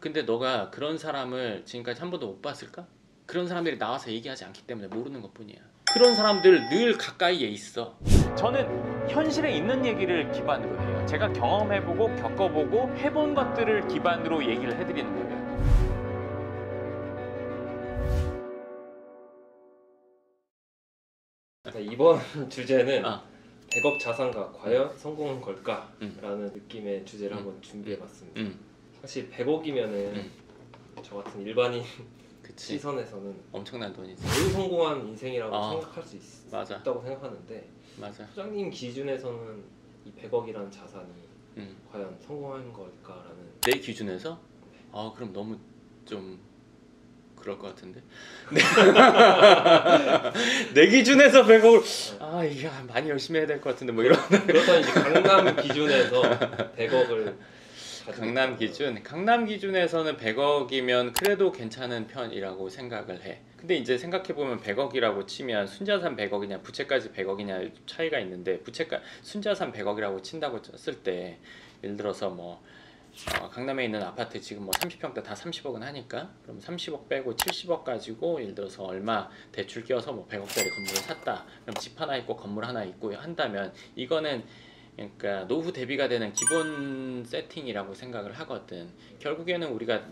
근데 너가 그런 사람을 지금까지 한 번도 못 봤을까? 그런 사람들이 나와서 얘기하지 않기 때문에 모르는 것뿐이야. 그런 사람들 늘 가까이에 있어. 저는 현실에 있는 얘기를 기반으로 해요. 제가 경험해보고 겪어보고 해본 것들을 기반으로 얘기를 해드리는 거예요. 이번 주제는 아, 100억 자산가 과연 성공한 걸까? 라는 느낌의 주제를 한번 준비해봤습니다. 사실 100억이면은 저 같은 일반인 그치. 시선에서는 엄청난 돈이지. 매우 성공한 인생이라고 생각할 수 맞아. 있다고 생각하는데, 맞아. 소장님 기준에서는 이 100억이라는 자산이 과연 성공한 걸까라는. 내 기준에서? 아, 그럼 너무 좀 그럴 것 같은데. 내 기준에서 100억을 아, 이게 많이 열심히 해야 될 것 같은데 뭐 이런. 그렇다면 이제 강남 기준에서 100억을 강남 기준에서는 100억이면 그래도 괜찮은 편이라고 생각을 해. 근데 이제 생각해보면 100억이라고 치면 순자산 100억이냐 부채까지 100억이냐 차이가 있는데, 순자산 100억이라고 친다고 쳤을 때 예를 들어서 뭐 강남에 있는 아파트 지금 뭐 30평대 다 30억은 하니까, 그럼 30억 빼고 70억 가지고 예를 들어서 얼마 대출 끼워서 뭐 100억짜리 건물을 샀다. 그럼 집 하나 있고 건물 하나 있고 한다면 이거는 그러니까 노후 대비가 되는 기본 세팅이라고 생각을 하거든. 결국에는 우리가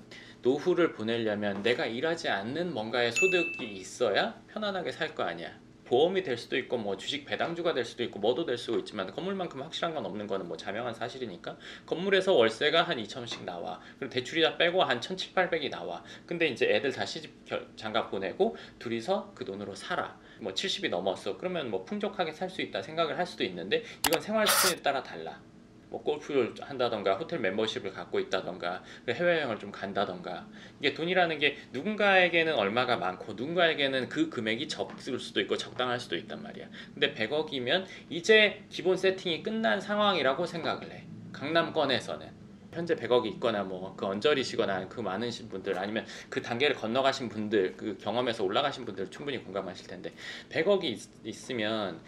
노후를 보내려면 내가 일하지 않는 뭔가의 소득이 있어야 편안하게 살 거 아니야. 보험이 될 수도 있고 뭐 주식 배당주가 될 수도 있고 뭐도 될 수도 있지만, 건물만큼 확실한 건 없는 거는 뭐 자명한 사실이니까. 건물에서 월세가 한 2천씩 나와. 그리고 대출이다 빼고 한 1,700~800이 나와. 근데 이제 애들 다 시집 장가 보내고 둘이서 그 돈으로 살아. 뭐 70이 넘었어. 그러면 뭐 풍족하게 살 수 있다 생각을 할 수도 있는데, 이건 생활 수준에 따라 달라. 뭐 골프를 한다던가 호텔 멤버십을 갖고 있다던가 해외여행을 좀 간다던가, 이게 돈이라는 게 누군가에게는 얼마가 많고 누군가에게는 그 금액이 적을 수도 있고 적당할 수도 있단 말이야. 근데 100억이면 이제 기본 세팅이 끝난 상황이라고 생각을 해. 강남권에서는 현재 100억이 있거나 뭐 그 언저리시거나 그 많으신 분들, 아니면 그 단계를 건너가신 분들, 그 경험에서 올라가신 분들 충분히 공감하실 텐데, 100억이 있으면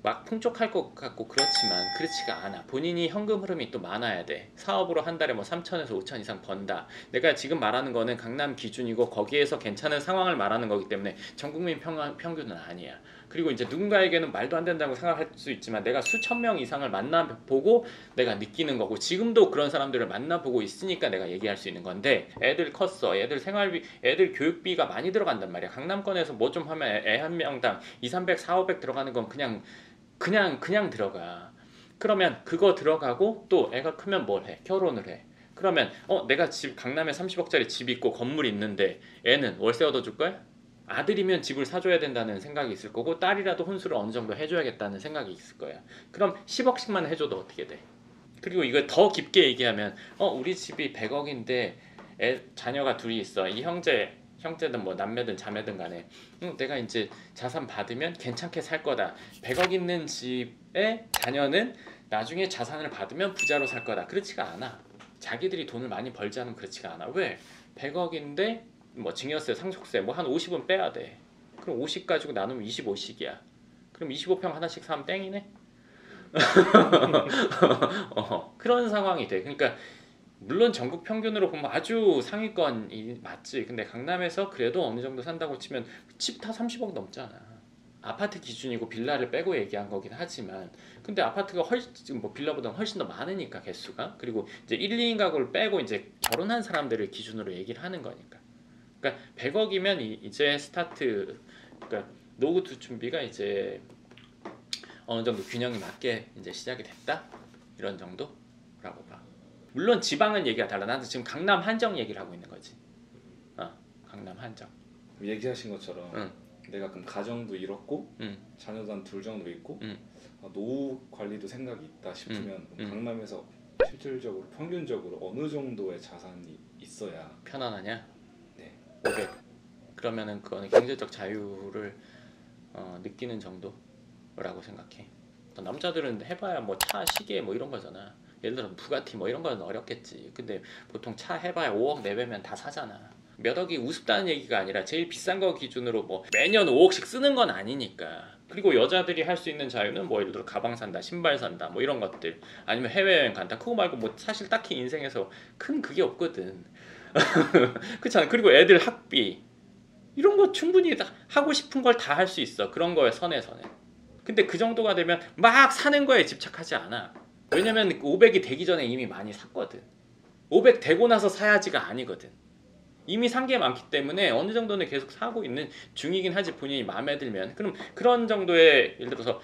막 풍족할 것 같고 그렇지만 그렇지가 않아. 본인이 현금 흐름이 또 많아야 돼. 사업으로 한 달에 뭐 3천에서 5천 이상 번다. 내가 지금 말하는 거는 강남 기준이고 거기에서 괜찮은 상황을 말하는 거기 때문에 전국민 평균은 아니야. 그리고 이제 누군가에게는 말도 안 된다고 생각할 수 있지만, 내가 수천 명 이상을 만나보고 내가 느끼는 거고, 지금도 그런 사람들을 만나보고 있으니까 내가 얘기할 수 있는 건데, 애들 컸어. 애들 생활비, 애들 교육비가 많이 들어간단 말이야. 강남권에서 뭐 좀 하면 애 한 명당 2, 300, 4, 500 들어가는 건 그냥 들어가. 그러면 그거 들어가고 또 애가 크면 뭘 해? 결혼을 해. 그러면 내가 집 강남에 30억짜리 집 있고 건물 있는데 애는 월세 얻어줄 거야? 아들이면 집을 사줘야 된다는 생각이 있을 거고, 딸이라도 혼수를 어느 정도 해줘야겠다는 생각이 있을 거야. 그럼 10억씩만 해줘도 어떻게 돼? 그리고 이걸 더 깊게 얘기하면 우리 집이 100억인데 자녀가 둘이 있어. 이 형제든 뭐 남매든 자매든 간에 내가 이제 자산 받으면 괜찮게 살 거다. 100억 있는 집의 자녀는 나중에 자산을 받으면 부자로 살 거다. 그렇지가 않아. 자기들이 돈을 많이 벌지 않으면 그렇지가 않아. 왜? 100억인데 뭐 증여세, 상속세 뭐 한 50은 빼야 돼. 그럼 50 가지고 나누면 25씩이야. 그럼 25평 하나씩 사면 땡이네. 그런 상황이 돼. 그러니까 물론 전국 평균으로 보면 아주 상위권이 맞지. 근데 강남에서 그래도 어느 정도 산다고 치면 집 다 30억 넘잖아. 아파트 기준이고 빌라를 빼고 얘기한 거긴 하지만, 근데 아파트가 훨씬 뭐 빌라보다는 훨씬 더 많으니까 개수가. 그리고 이제 1, 2인 가구를 빼고 이제 결혼한 사람들을 기준으로 얘기를 하는 거니까. 그러니까 100억이면 이제 스타트, 그러니까 노후 준비가 이제 어느 정도 균형이 맞게 이제 시작이 됐다, 이런 정도라고 봐. 물론 지방은 얘기가 달라. 나는 지금 강남 한정 얘기를 하고 있는 거지. 강남 한정. 얘기하신 것처럼 내가 그럼 가정도 이뤘고 자녀도 한 둘 정도 있고 노후 관리도 생각이 있다 싶으면 강남에서 실질적으로 평균적으로 어느 정도의 자산이 있어야 편안하냐? 네. 500. 그러면은 그거는 경제적 자유를 느끼는 정도라고 생각해. 남자들은 해봐야 뭐 차, 시계 뭐 이런 거잖아. 예를 들어 부가티 뭐 이런 거는 어렵겠지. 근데 보통 차 해봐야 5억 내외면 다 사잖아. 몇 억이 우습다는 얘기가 아니라 제일 비싼 거 기준으로 뭐 매년 5억씩 쓰는 건 아니니까. 그리고 여자들이 할 수 있는 자유는 뭐 예를 들어 가방 산다, 신발 산다 뭐 이런 것들, 아니면 해외여행 간다. 그거 말고 뭐 사실 딱히 인생에서 큰 그게 없거든. 그렇잖아. 그리고 애들 학비 이런 거 충분히 하고 싶은 걸 다 할 수 있어. 그런 거에 선에서는. 근데 그 정도가 되면 막 사는 거에 집착하지 않아. 왜냐면 500이 되기 전에 이미 많이 샀거든. 500 되고 나서 사야지가 아니거든. 이미 산 게 많기 때문에 어느 정도는 계속 사고 있는 중이긴 하지. 본인이 마음에 들면. 그럼 그런 정도의, 예를 들어서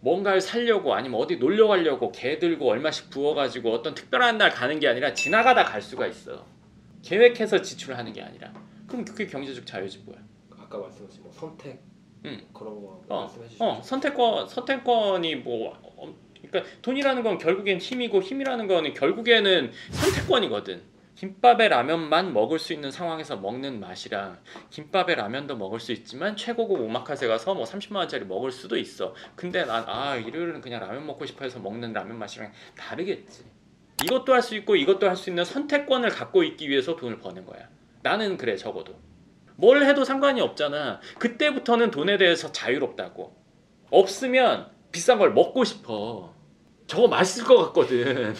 뭔가를 사려고 아니면 어디 놀러 가려고 개 들고 얼마씩 부어가지고 어떤 특별한 날 가는 게 아니라 지나가다 갈 수가 있어. 계획해서 지출을 하는 게 아니라. 그럼 그게 경제적 자유지 뭐야. 아까 말씀하신 뭐 선택 그런 거 말씀해 주시죠. 선택권 선택권이 뭐 그러니까 돈이라는 건 결국엔 힘이고 힘이라는 거는 결국에는 선택권이거든. 김밥에 라면만 먹을 수 있는 상황에서 먹는 맛이랑 김밥에 라면도 먹을 수 있지만 최고급 오마카세 가서 뭐 30만 원짜리 먹을 수도 있어. 근데 난 일요일은 그냥 라면 먹고 싶어 해서 먹는 라면 맛이랑 다르겠지. 이것도 할 수 있고 이것도 할 수 있는 선택권을 갖고 있기 위해서 돈을 버는 거야. 나는 그래. 적어도 뭘 해도 상관이 없잖아. 그때부터는 돈에 대해서 자유롭다고. 없으면 비싼 걸 먹고 싶어. 저거 맛있을 것 같거든.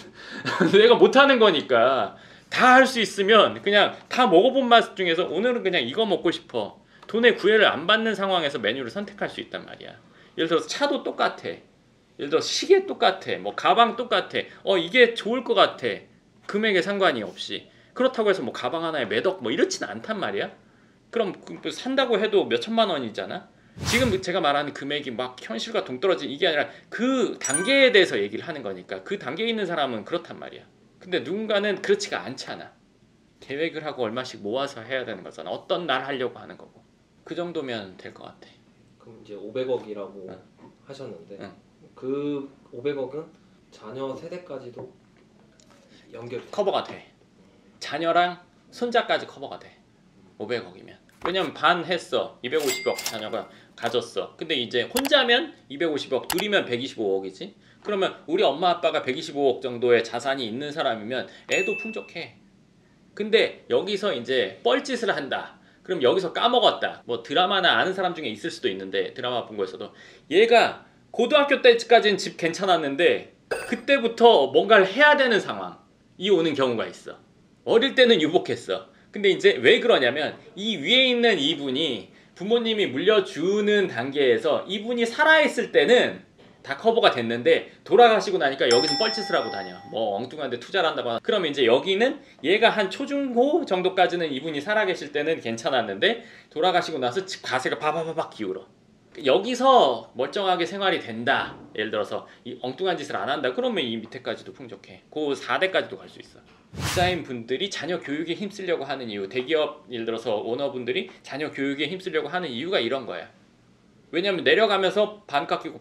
내가 못하는 거니까. 다 할 수 있으면 그냥 다 먹어본 맛 중에서 오늘은 그냥 이거 먹고 싶어. 돈의 구애를 안 받는 상황에서 메뉴를 선택할 수 있단 말이야. 예를 들어서 차도 똑같아. 예를 들어 시계 똑같아. 뭐 가방 똑같아. 이게 좋을 것 같아. 금액에 상관이 없이. 그렇다고 해서 뭐 가방 하나에 몇 억 뭐 이렇진 않단 말이야. 그럼 산다고 해도 몇 천만 원이잖아. 지금 제가 말하는 금액이 막 현실과 동떨어진 이게 아니라 그 단계에 대해서 얘기를 하는 거니까. 그 단계에 있는 사람은 그렇단 말이야. 근데 누군가는 그렇지가 않잖아. 계획을 하고 얼마씩 모아서 해야 되는 거잖아. 어떤 날 하려고 하는 거고. 그 정도면 될 것 같아. 그럼 이제 500억이라고 하셨는데 그 500억은 자녀 세대까지도 커버가 돼. 자녀랑 손자까지 커버가 돼. 500억이면. 왜냐면 반 했어. 250억 자녀가 가졌어. 근데 이제 혼자면 250억, 둘이면 125억이지. 그러면 우리 엄마 아빠가 125억 정도의 자산이 있는 사람이면 애도 풍족해. 근데 여기서 이제 뻘짓을 한다. 그럼 여기서 까먹었다. 뭐 드라마나 아는 사람 중에 있을 수도 있는데, 드라마 본 거에서도 얘가 고등학교 때까지는 집 괜찮았는데 그때부터 뭔가를 해야 되는 상황이 오는 경우가 있어. 어릴 때는 유복했어. 근데 이제 왜 그러냐면 이 위에 있는 이분이 부모님이 물려주는 단계에서 이분이 살아있을 때는 다 커버가 됐는데 돌아가시고 나니까 여기서 뻘짓을 하고 다녀. 뭐 엉뚱한 데 투자를 한다거나. 그러면 이제 여기는 얘가 한 초중고 정도까지는 이분이 살아계실 때는 괜찮았는데 돌아가시고 나서 과세가 바바바박 기울어. 여기서 멀쩡하게 생활이 된다. 예를 들어서 이 엉뚱한 짓을 안 한다. 그러면 이 밑에까지도 풍족해. 그 4대까지도 갈 수 있어. 부자인 분들이 자녀 교육에 힘쓰려고 하는 이유, 대기업 예를 들어서 오너분들이 자녀 교육에 힘쓰려고 하는 이유가 이런 거야. 왜냐면 내려가면서 반 깎이고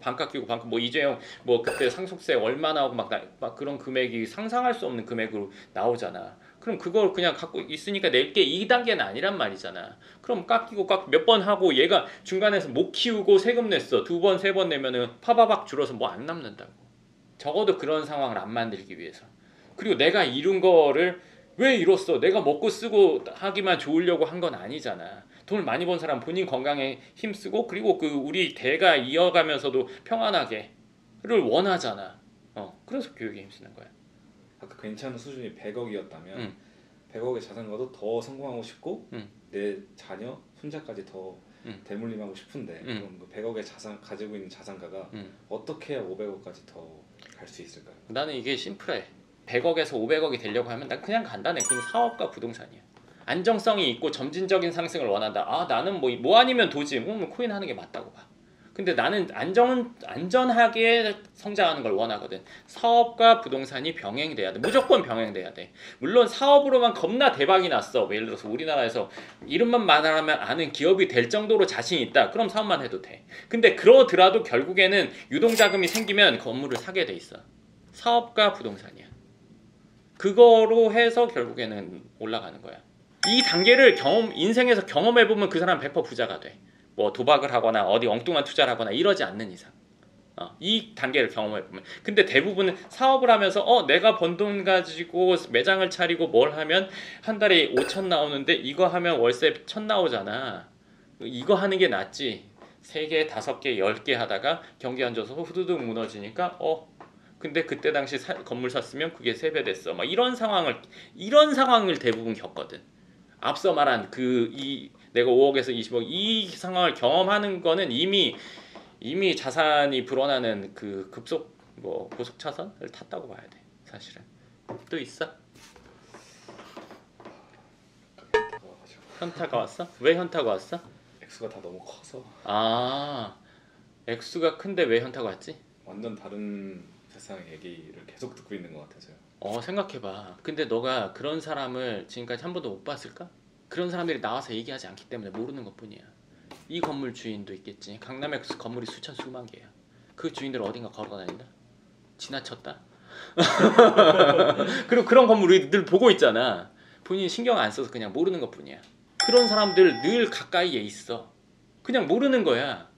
뭐 이재용 뭐 그때 상속세 얼마 나오고 막 그런 금액이 상상할 수 없는 금액으로 나오잖아. 그럼 그걸 그냥 갖고 있으니까 낼게 2단계는 아니란 말이잖아. 그럼 깎이고 몇 번 하고 얘가 중간에서 못 키우고 세금 냈어. 2번, 3번 내면은 파바박 줄어서 뭐 안 남는다고. 적어도 그런 상황을 안 만들기 위해서. 그리고 내가 이룬 거를 왜 이뤘어? 내가 먹고 쓰고 하기만 좋으려고 한 건 아니잖아. 돈을 많이 번 사람 본인 건강에 힘쓰고 그리고 그 우리 대가 이어가면서도 평안하게를 원하잖아. 그래서 교육에 힘쓰는 거야. 아까 괜찮은 수준이 100억이었다면 100억의 자산가도 더 성공하고 싶고 내 자녀, 손자까지 더 대물림하고 싶은데 그럼 그 100억의 자산 가지고 있는 자산가가 어떻게 해야 500억까지 더 갈 수 있을까요? 나는 이게 심플해. 100억에서 500억이 되려고 하면 난 그냥 간단해. 그냥 사업과 부동산이야. 안정성이 있고 점진적인 상승을 원한다. 나는 뭐 아니면 도지. 코인 하는 게 맞다고 봐. 근데 나는 안전하게 성장하는 걸 원하거든. 사업과 부동산이 병행돼야 돼. 무조건 병행돼야 돼. 물론 사업으로만 겁나 대박이 났어. 예를 들어서 우리나라에서 이름만 말하면 아는 기업이 될 정도로 자신 있다. 그럼 사업만 해도 돼. 근데 그러더라도 결국에는 유동자금이 생기면 건물을 사게 돼 있어. 사업과 부동산이야. 그거로 해서 결국에는 올라가는 거야. 이 단계를 인생에서 경험해보면 그 사람 100% 부자가 돼. 뭐 도박을 하거나 어디 엉뚱한 투자를 하거나 이러지 않는 이상. 이 단계를 경험해보면. 근데 대부분은 사업을 하면서 내가 번 돈 가지고 매장을 차리고 뭘 하면 한 달에 5천 나오는데 이거 하면 월세 1,000 나오잖아. 이거 하는 게 낫지. 3개, 5개, 10개 하다가 경기 안 좋아서 후두둑 무너지니까 근데 그때 당시 건물 샀으면 그게 3배 됐어. 막 이런 상황을 대부분 겪거든. 앞서 말한 내가 5억에서 20억 이 상황을 경험하는 거는 이미 자산이 불어나는 그 급속 고속 차선을 탔다고 봐야 돼. 사실은. 또 있어? 현타가 왔어? 왜 현타가 왔어? 액수가 다 너무 커서 액수가 큰데 왜 현타가 왔지? 완전 다른 세상의 얘기를 계속 듣고 있는 것 같아서요. 생각해봐. 근데 너가 그런 사람을 지금까지 한 번도 못 봤을까? 그런 사람들이 나와서 얘기하지 않기 때문에 모르는 것뿐이야. 이 건물 주인도 있겠지. 강남에 건물이 수만 개야. 그 주인들 어딘가 걸어다닌다? 지나쳤다? 그리고 그런 건물을 늘 보고 있잖아. 본인이 신경 안 써서 그냥 모르는 것뿐이야. 그런 사람들 늘 가까이에 있어. 그냥 모르는 거야.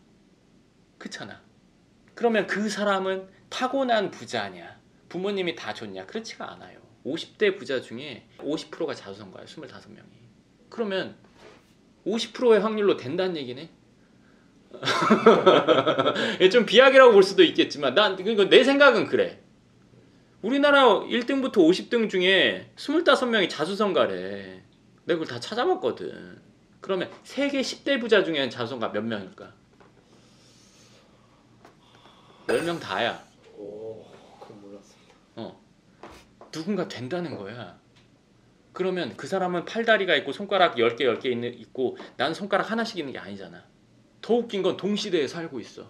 그렇잖아. 그러면 그 사람은 타고난 부자냐? 부모님이 다 줬냐? 그렇지가 않아요. 50대 부자 중에 50%가 자수성가예요. 25명이. 그러면 50%의 확률로 된다는 얘기네? 좀 비약이라고 볼 수도 있겠지만 내 생각은 그래. 우리나라 1등부터 50등 중에 25명이 자수성가래. 내가 그걸 다 찾아봤거든. 그러면 세계 10대 부자 중에는 자수성가 몇 명일까? 10명 다야. 그건 몰랐습니다. 누군가 된다는 거야. 그러면 그 사람은 팔다리가 있고 손가락 10개 있고 난 손가락 하나씩 있는 게 아니잖아. 더 웃긴 건 동시대에 살고 있어.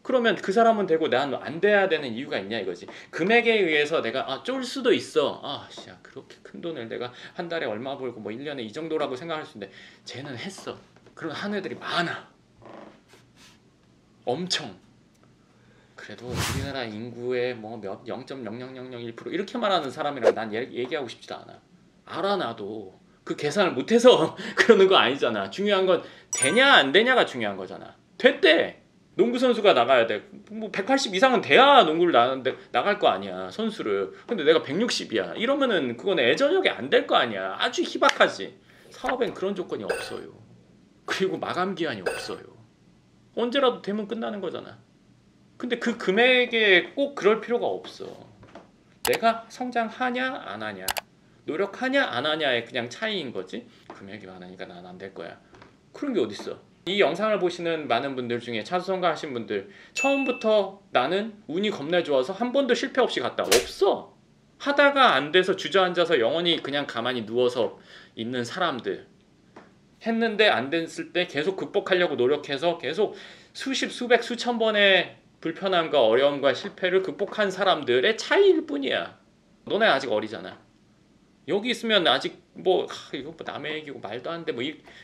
그러면 그 사람은 되고 난 안 돼야 되는 이유가 있냐 이거지. 금액에 의해서 내가 쫄 수도 있어. 그렇게 큰 돈을 내가 한 달에 얼마 벌고 1년에 이 정도라고 생각할 수 있는데 쟤는 했어. 그런 한 애들이 많아. 엄청. 그래도 우리나라 인구의 0.0001% 이렇게 말하는 사람이랑 난 얘기하고 싶지도 않아. 알아 나도. 그 계산을 못해서 그러는 거 아니잖아. 중요한 건 되냐 안 되냐가 중요한 거잖아. 됐대. 농구 선수가 나가야 돼. 180 이상은 돼야 농구를 나갈 거 아니야. 선수를. 근데 내가 160이야. 이러면은 그건 애저녁에 안 될 거 아니야. 아주 희박하지. 사업엔 그런 조건이 없어요. 그리고 마감 기한이 없어요. 언제라도 되면 끝나는 거잖아. 근데 그 금액에 꼭 그럴 필요가 없어. 내가 성장하냐 안 하냐, 노력하냐 안 하냐의 그냥 차이인 거지. 금액이 많으니까 난 안 될 거야. 그런 게 어딨어. 이 영상을 보시는 많은 분들 중에 차수성가 하신 분들 처음부터 나는 운이 겁나 좋아서 한 번도 실패 없이 갔다. 없어. 하다가 안 돼서 주저앉아서 영원히 그냥 가만히 누워서 있는 사람들. 했는데 안 됐을 때 계속 극복하려고 노력해서 계속 수십, 수백, 수천 번의 불편함과 어려움과 실패를 극복한 사람들의 차이일 뿐이야. 너네 아직 어리잖아. 여기 있으면 아직 이거 남의 얘기고 말도 안 돼.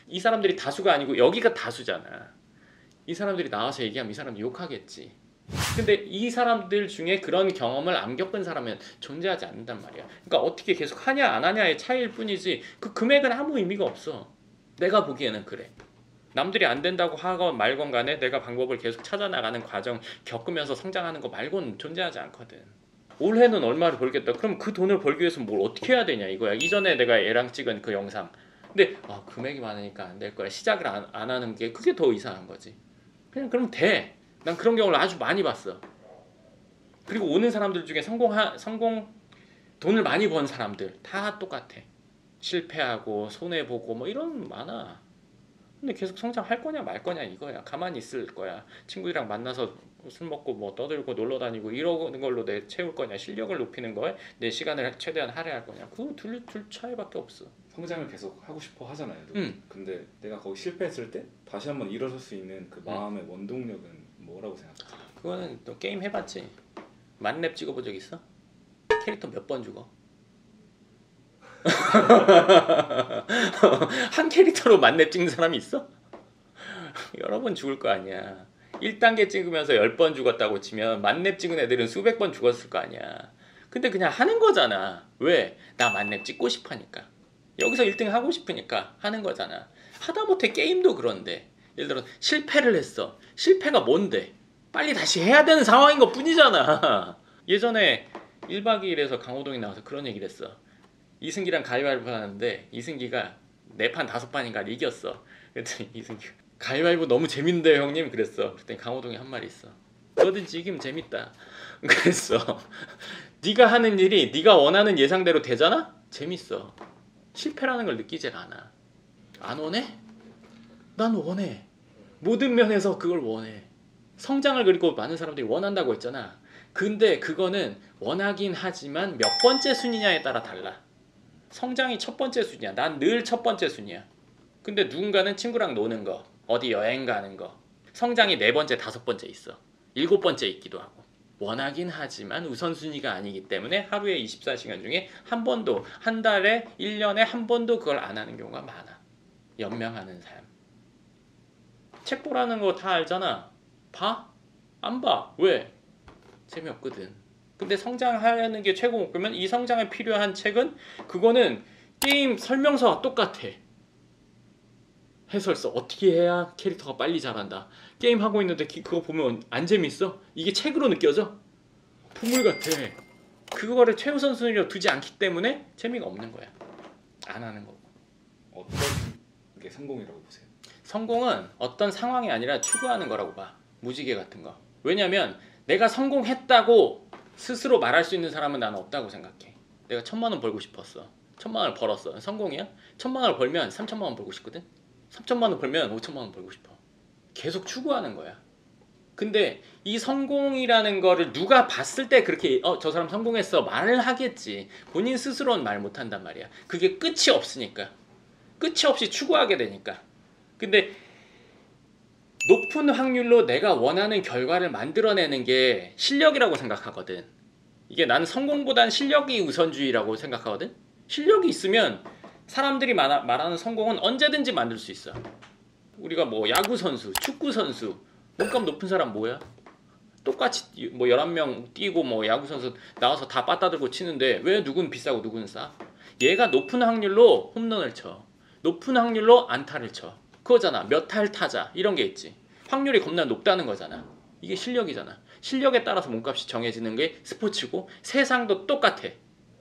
이 사람들이 다수가 아니고 여기가 다수잖아. 이 사람들이 나와서 얘기하면 이 사람들 욕하겠지. 근데 이 사람들 중에 그런 경험을 안 겪은 사람은 존재하지 않는단 말이야. 그러니까 어떻게 계속 하냐 안 하냐의 차이일 뿐이지 그 금액은 아무 의미가 없어. 내가 보기에는 그래. 남들이 안 된다고 하건 말건 간에 내가 방법을 계속 찾아나가는 과정 겪으면서 성장하는 거 말고는 존재하지 않거든. 올해는 얼마를 벌겠다. 그럼 그 돈을 벌기 위해서 뭘 어떻게 해야 되냐 이거야. 이전에 내가 얘랑 찍은 그 영상. 근데 금액이 많으니까 안 될 거야. 시작을 안 하는 게 그게 더 이상한 거지. 그냥 그럼 돼. 난 그런 경우를 아주 많이 봤어. 그리고 오는 사람들 중에 성공 돈을 많이 번 사람들 다 똑같아. 실패하고 손해보고 이런 많아. 근데 계속 성장할 거냐 말 거냐 이거야. 가만히 있을 거야. 친구들이랑 만나서 술 먹고 떠들고 놀러 다니고 이러는 걸로 내 채울 거냐, 실력을 높이는 거에 내 시간을 최대한 할애할 거냐. 그거 둘 차이밖에 없어. 성장을 계속 하고 싶어 하잖아요. 근데 내가 거기 실패했을 때 다시 한번 일어설 수 있는 그 마음의 원동력은 뭐라고 생각하세요? 그거는 또 게임 해봤지. 만렙 찍어본 적 있어? 캐릭터 몇 번 죽어? 한 캐릭터로 만렙 찍는 사람이 있어? 여러 번 죽을 거 아니야. 1단계 찍으면서 10번 죽었다고 치면 만렙 찍은 애들은 수백 번 죽었을 거 아니야. 근데 그냥 하는 거잖아. 왜? 나 만렙 찍고 싶으니까. 여기서 1등 하고 싶으니까 하는 거잖아. 하다못해 게임도 그런데 예를 들어 실패를 했어. 실패가 뭔데? 빨리 다시 해야 되는 상황인 것 뿐이잖아. 예전에 1박 2일에서 강호동이 나와서 그런 얘기를 했어. 이승기랑 가위바위보 하는데 이승기가 4판 5판인가 이겼어. 그랬더니 이승기가 가위바위보 너무 재밌는데요 형님 그랬어. 그랬더니 강호동이 한 말이 있어. 뭐든지 이기면 재밌다. 그랬어. 네가 하는 일이 네가 원하는 예상대로 되잖아? 재밌어. 실패라는 걸 느끼질 않아. 안 원해? 난 원해. 모든 면에서 그걸 원해. 성장을 그리고 많은 사람들이 원한다고 했잖아. 근데 그거는 원하긴 하지만 몇 번째 순위냐에 따라 달라. 성장이 첫 번째 순위야. 난 늘 첫 번째 순위야. 근데 누군가는 친구랑 노는 거, 어디 여행 가는 거, 성장이 4번째, 5번째 있어. 7번째 있기도 하고. 원하긴 하지만 우선순위가 아니기 때문에 하루에 24시간 중에 한 번도, 한 달에, 1년에 한 번도 그걸 안 하는 경우가 많아. 연명하는 삶. 책 보라는 거 다 알잖아. 봐? 안 봐. 왜? 재미없거든. 근데 성장하려는 게 최고 목표면 이 성장에 필요한 책은 그거는 게임 설명서와 똑같아. 해설서 어떻게 해야 캐릭터가 빨리 자란다. 게임 하고 있는데 그거 보면 안 재밌어? 이게 책으로 느껴져? 보물 같아. 그거를 최우선 순위로 두지 않기 때문에 재미가 없는 거야. 안 하는 거고. 어떤 게 성공이라고 보세요? 성공은 어떤 상황이 아니라 추구하는 거라고 봐. 무지개 같은 거. 왜냐면 내가 성공했다고 스스로 말할 수 있는 사람은 나는 없다고 생각해. 내가 1000만 원 벌고 싶었어. 1000만 원을 벌었어. 성공이야? 1000만 원을 벌면 3000만 원 벌고 싶거든? 3000만 원 벌면 5000만 원 벌고 싶어. 계속 추구하는 거야. 근데 이 성공이라는 거를 누가 봤을 때 그렇게 저 사람 성공했어 말을 하겠지. 본인 스스로는 말 못한단 말이야. 그게 끝이 없으니까. 끝이 없이 추구하게 되니까. 근데 높은 확률로 내가 원하는 결과를 만들어내는 게 실력이라고 생각하거든. 이게 나는 성공보단 실력이 우선주의라고 생각하거든. 실력이 있으면 사람들이 말하는 성공은 언제든지 만들 수 있어. 우리가 뭐 야구 선수, 축구 선수, 몸값 높은 사람 뭐야? 똑같이 뭐 11명 뛰고 뭐 야구 선수 나와서 다 빠따 들고 치는데 왜 누군 비싸고 누군 싸? 얘가 높은 확률로 홈런을 쳐. 높은 확률로 안타를 쳐. 그거잖아. 몇 탈 타자 이런 게 있지. 확률이 겁나 높다는 거잖아. 이게 실력이잖아. 실력에 따라서 몸값이 정해지는 게 스포츠고 세상도 똑같아.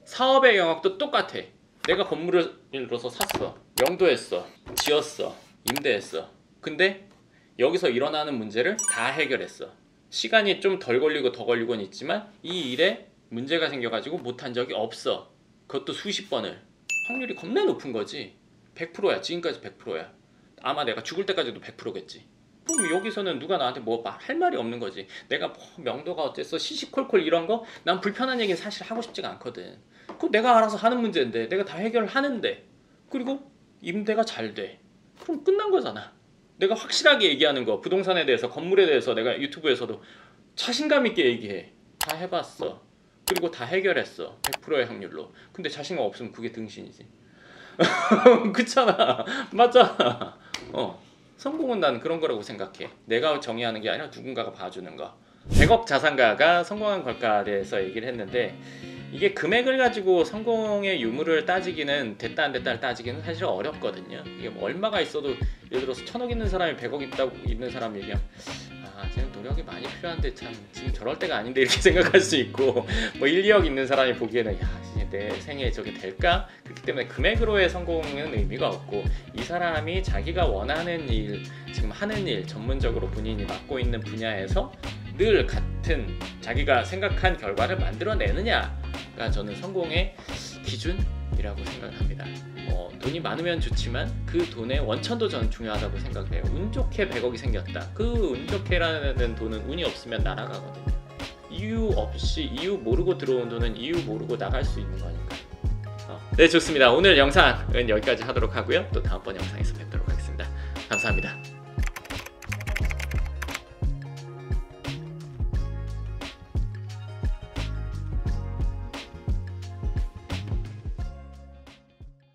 사업의 영역도 똑같아. 내가 건물을 예를 들어서 샀어. 영도했어. 지었어. 임대했어. 근데 여기서 일어나는 문제를 다 해결했어. 시간이 좀 덜 걸리고 더 걸리고는 있지만 이 일에 문제가 생겨가지고 못한 적이 없어. 그것도 수십 번을. 확률이 겁나 높은 거지. 100%야. 지금까지 100%야. 아마 내가 죽을 때까지도 100%겠지. 그럼 여기서는 누가 나한테 뭐 할 말이 없는 거지. 내가 뭐 명도가 어땠어 시시콜콜 이런 거 난 불편한 얘기는 사실 하고 싶지가 않거든. 그거 내가 알아서 하는 문제인데 내가 다 해결을 하는데 그리고 임대가 잘 돼. 그럼 끝난 거잖아. 내가 확실하게 얘기하는 거 부동산에 대해서 건물에 대해서 내가 유튜브에서도 자신감 있게 얘기해. 다 해봤어. 그리고 다 해결했어. 100%의 확률로. 근데 자신감 없으면 그게 등신이지. 그렇잖아. 맞잖아. 성공은 난 그런 거라고 생각해. 내가 정의하는 게 아니라 누군가가 봐주는 거. 100억 자산가가 성공한 걸까에 대해서 얘기를 했는데 이게 금액을 가지고 성공의 유무를 따지기는 됐다 안 됐다를 따지기는 사실 어렵거든요. 이게 뭐 얼마가 있어도 예를 들어서 1000억 있는 사람이 100억 있는 사람 얘기하면 지금 노력이 많이 필요한데 참 지금 저럴 때가 아닌데 이렇게 생각할 수 있고 뭐 1, 2억 있는 사람이 보기에는 내 생에 저게 될까? 그렇기 때문에 금액으로의 성공은 의미가 없고 이 사람이 자기가 원하는 일, 지금 하는 일, 전문적으로 본인이 맡고 있는 분야에서 늘 같은 자기가 생각한 결과를 만들어내느냐가 저는 성공의 기준이라고 생각합니다. 돈이 많으면 좋지만 그 돈의 원천도 저는 중요하다고 생각해요. 운 좋게 100억이 생겼다. 그 운 좋게라는 돈은 운이 없으면 날아가거든요. 이유 없이 이유 모르고 들어온 돈은 이유 모르고 나갈 수 있는 거니까. 네, 좋습니다. 오늘 영상은 여기까지 하도록 하고요. 또 다음번 영상에서 뵙도록 하겠습니다. 감사합니다.